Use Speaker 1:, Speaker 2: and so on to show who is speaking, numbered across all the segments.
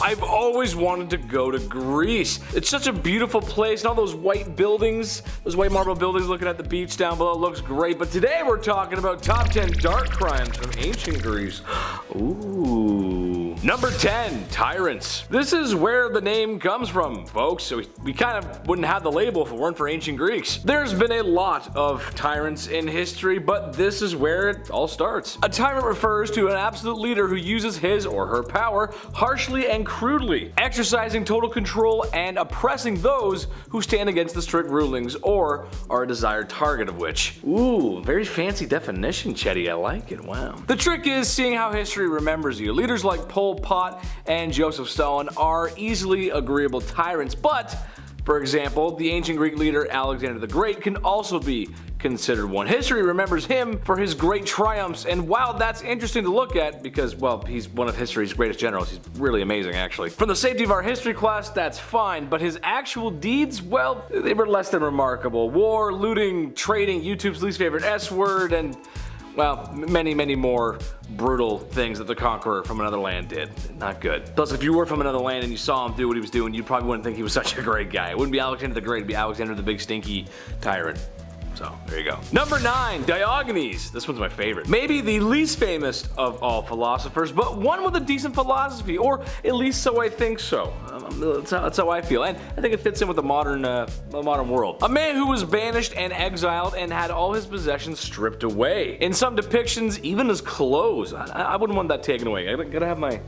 Speaker 1: I've always wanted to go to Greece. It's such a beautiful place, and all those white buildings, those white marble buildings looking at the beach down below, looks great. But today we're talking about top 10 dark crimes from ancient Greece. Ooh. Number 10, Tyrants. This is where the name comes from, folks, so we kind of wouldn't have the label if it weren't for ancient Greeks. There's been a lot of tyrants in history, but this is where it all starts. A tyrant refers to an absolute leader who uses his or her power harshly and crudely, exercising total control and oppressing those who stand against the strict rulings or are a desired target of which. Ooh, very fancy definition, Chetty. I like it. Wow. The trick is seeing how history remembers you. Leaders like Pol Pot and Joseph Stalin are easily agreeable tyrants, but for example, the ancient Greek leader Alexander the Great can also be considered one. History remembers him for his great triumphs, and while that's interesting to look at because, well, he's one of history's greatest generals, he's really amazing actually. For the safety of our history class, that's fine, but his actual deeds, well, they were less than remarkable. War, looting, trading, YouTube's least favorite S word, and well, many, many more brutal things that the conqueror from another land did. Not good. Plus, if you were from another land and you saw him do what he was doing, you probably wouldn't think he was such a great guy. It wouldn't be Alexander the Great, it'd be Alexander the Big Stinky Tyrant. So, there you go. Number 9, Diogenes. This one's my favorite. Maybe the least famous of all philosophers, but one with a decent philosophy, or at least so I think so. That's how I feel, and I think it fits in with the modern world. A man who was banished and exiled and had all his possessions stripped away. In some depictions, even his clothes. I wouldn't want that taken away. I gotta have my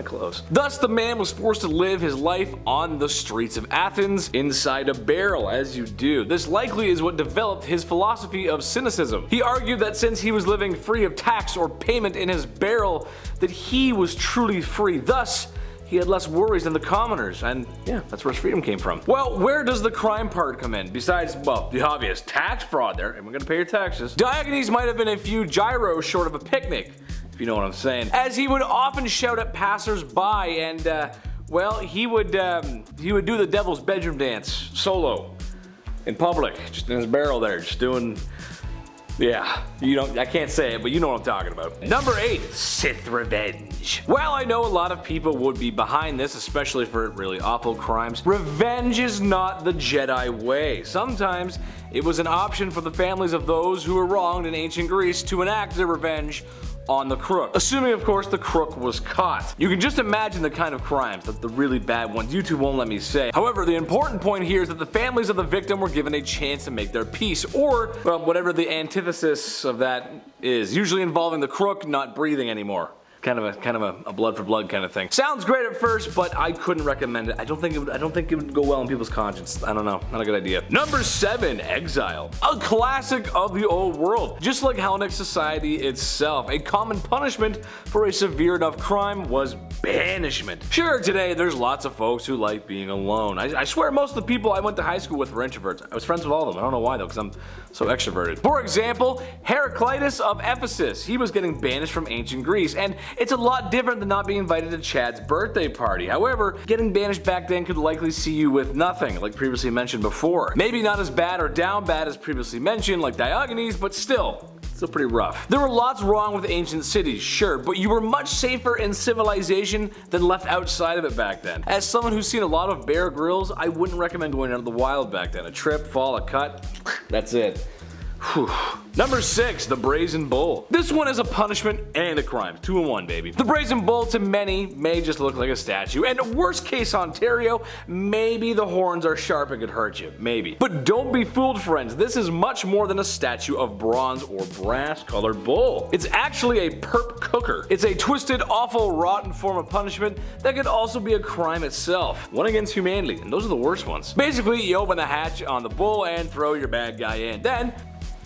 Speaker 1: clothes. Thus, the man was forced to live his life on the streets of Athens inside a barrel, as you do. This likely is what developed his philosophy of cynicism. He argued that since he was living free of tax or payment in his barrel, that he was truly free. Thus, he had less worries than the commoners, and yeah, that's where his freedom came from. Well, where does the crime part come in? Besides, well, the obvious tax fraud there, and we're gonna pay your taxes. Diogenes might have been a few gyros short of a picnic, if you know what I'm saying, as he would often shout at passers-by, and well, he would do the devil's bedroom dance solo in public, just in his barrel there, just doing, yeah, I can't say it, but you know what I'm talking about. Number 8, Sith revenge. Well, I know a lot of people would be behind this, especially for really awful crimes. Revenge is not the Jedi way. Sometimes it was an option for the families of those who were wronged in ancient Greece to enact their revenge on the crook. Assuming, of course, the crook was caught. You can just imagine the kind of crimes, the really bad ones. YouTube won't let me say. However, the important point here is that the families of the victim were given a chance to make their peace, or, well, whatever the antithesis of that is, usually involving the crook not breathing anymore. Kind of a blood for blood kind of thing. Sounds great at first, but I couldn't recommend it. I don't think it would go well in people's conscience. I don't know. Not a good idea. Number 7, Exile. A classic of the old world. Just like Hellenic society itself, a common punishment for a severe enough crime was banishment. Sure, today there's lots of folks who like being alone. I swear most of the people I went to high school with were introverts. I was friends with all of them. I don't know why though, because I'm so extroverted. For example, Heraclitus of Ephesus. He was getting banished from ancient Greece, and it's a lot different than not being invited to Chad's birthday party. However, getting banished back then could likely see you with nothing, like previously mentioned before. Maybe not as bad or down bad as previously mentioned, like Diogenes, but still pretty rough. There were lots wrong with ancient cities, sure, but you were much safer in civilization than left outside of it back then. As someone who's seen a lot of Bear Grylls, I wouldn't recommend going out of the wild back then. A trip, fall, a cut, that's it. Whew. Number 6, the Brazen Bull. This one is a punishment and a crime. 2 in 1, baby. The Brazen Bull to many may just look like a statue, and worst case Ontario, maybe the horns are sharp and could hurt you. Maybe. But don't be fooled, friends. This is much more than a statue of bronze or brass colored bull. It's actually a perp cooker. It's a twisted, awful, rotten form of punishment that could also be a crime itself. One against humanity, and those are the worst ones. Basically, you open the hatch on the bull and throw your bad guy in. Then,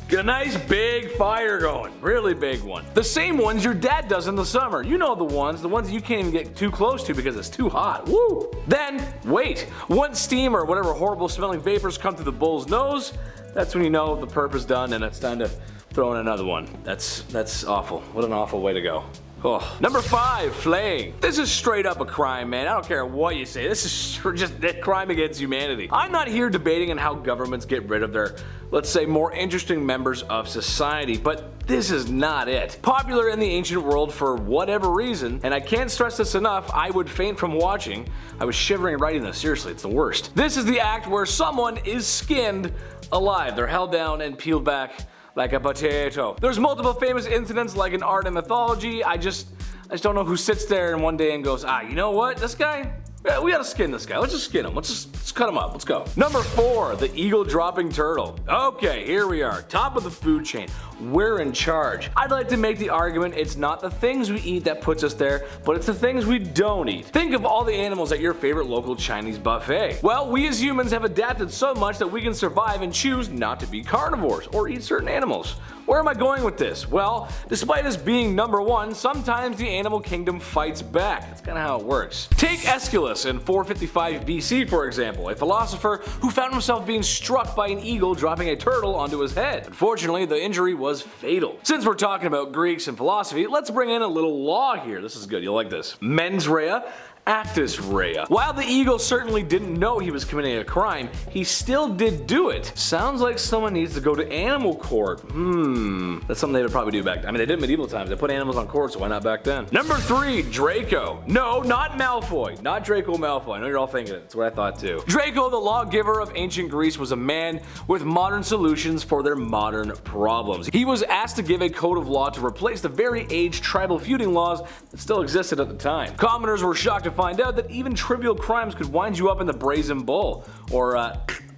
Speaker 1: get a nice big fire going, really big one. The same ones your dad does in the summer. You know the ones that you can't even get too close to because it's too hot. Woo! Then, wait. Once steam or whatever horrible smelling vapors come through the bull's nose, that's when you know the perp is done and it's time to throw in another one. That's awful. What an awful way to go. Oh. Number 5, Flaying. This is straight up a crime, man. I don't care what you say. This is just a crime against humanity. I'm not here debating on how governments get rid of their, let's say, more interesting members of society, but this is not it. Popular in the ancient world for whatever reason, and I can't stress this enough, I would faint from watching. I was shivering writing this. Seriously, it's the worst. This is the act where someone is skinned alive. They're held down and peeled back like a potato. There's multiple famous incidents like in art and mythology. I just don't know who sits there in one day and goes, you know what, this guy? Yeah, we gotta skin this guy. Let's just skin him. Let's cut him up. Let's go. Number 4, the eagle dropping turtle. Okay, here we are. Top of the food chain. We're in charge. I'd like to make the argument it's not the things we eat that puts us there, but it's the things we don't eat. Think of all the animals at your favorite local Chinese buffet. Well, we as humans have adapted so much that we can survive and choose not to be carnivores or eat certain animals. Where am I going with this? Well, despite us being number 1, sometimes the animal kingdom fights back. That's kind of how it works. Take Aeschylus in 455 BC, for example, a philosopher who found himself being struck by an eagle dropping a turtle onto his head. Unfortunately, the injury was fatal. Since we're talking about Greeks and philosophy, let's bring in a little law here. This is good. You'll like this. Mens rea, actus rea. While the eagle certainly didn't know he was committing a crime, he still did do it. Sounds like someone needs to go to animal court. That's something they would probably do back then. I mean, they did in medieval times. They put animals on court, so why not back then? Number 3, Draco. No, not Malfoy. Not Draco Malfoy. I know you're all thinking it. That's what I thought too. Draco, the lawgiver of ancient Greece, was a man with modern solutions for their modern problems. He was asked to give a code of law to replace the very aged tribal feuding laws that still existed at the time. Commoners were shocked to find out that even trivial crimes could wind you up in the Brazen Bull, or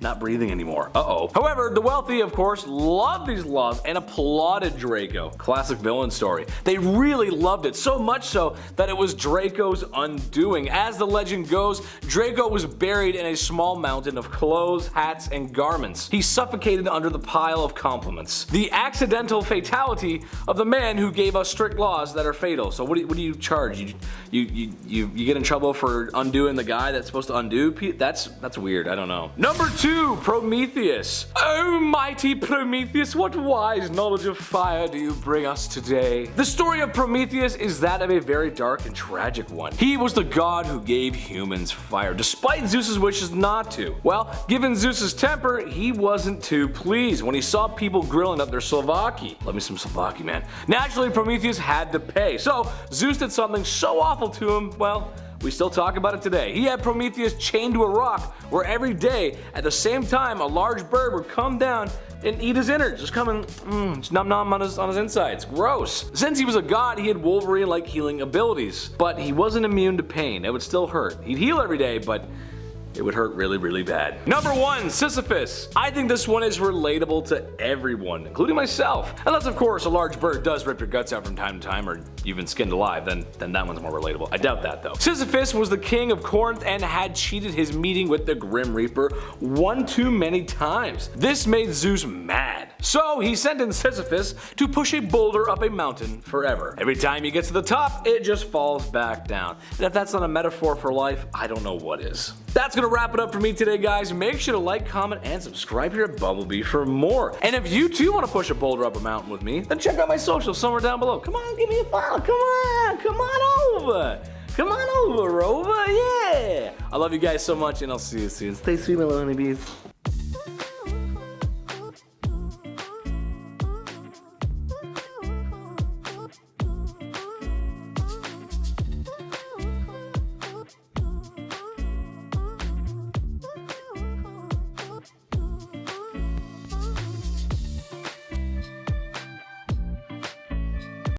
Speaker 1: not breathing anymore. However, the wealthy, of course, loved these laws and applauded Draco. Classic villain story. They really loved it, so much so that it was Draco's undoing. As the legend goes, Draco was buried in a small mountain of clothes, hats, and garments. He suffocated under the pile of compliments. The accidental fatality of the man who gave us strict laws that are fatal. So what do you charge? You get in trouble for undoing the guy that's supposed to undo? That's weird. I don't know. Number 2, Prometheus. Oh, mighty Prometheus, what wise knowledge of fire do you bring us today? The story of Prometheus is that of a very dark and tragic one. He was the god who gave humans fire, despite Zeus's wishes not to. Well, given Zeus's temper, he wasn't too pleased when he saw people grilling up their Slovaki. Love me some Slovaki, man. Naturally, Prometheus had to pay, so Zeus did something so awful to him, well, we still talk about it today. He had Prometheus chained to a rock where every day at the same time a large bird would come down and eat his innards, just come and just nom nom on his insides. Gross. Since he was a god, he had Wolverine-like healing abilities, but he wasn't immune to pain. It would still hurt. He'd heal every day, but it would hurt really, really bad. Number 1, Sisyphus. I think this one is relatable to everyone, including myself. Unless, of course, a large bird does rip your guts out from time to time, or you've been skinned alive, then that one's more relatable. I doubt that, though. Sisyphus was the king of Corinth and had cheated his meeting with the Grim Reaper one too many times. This made Zeus mad. So he sent in Sisyphus to push a boulder up a mountain forever. Every time he gets to the top, it just falls back down. And if that's not a metaphor for life, I don't know what is. That's gonna wrap it up for me today, guys. Make sure to like, comment, and subscribe here at Bumblebee for more. And if you too want to push a boulder up a mountain with me, then check out my socials somewhere down below. Come on, give me a follow. Come on over. Come on over, Rover. Yeah. I love you guys so much, and I'll see you soon. Stay sweet, my little honeybees.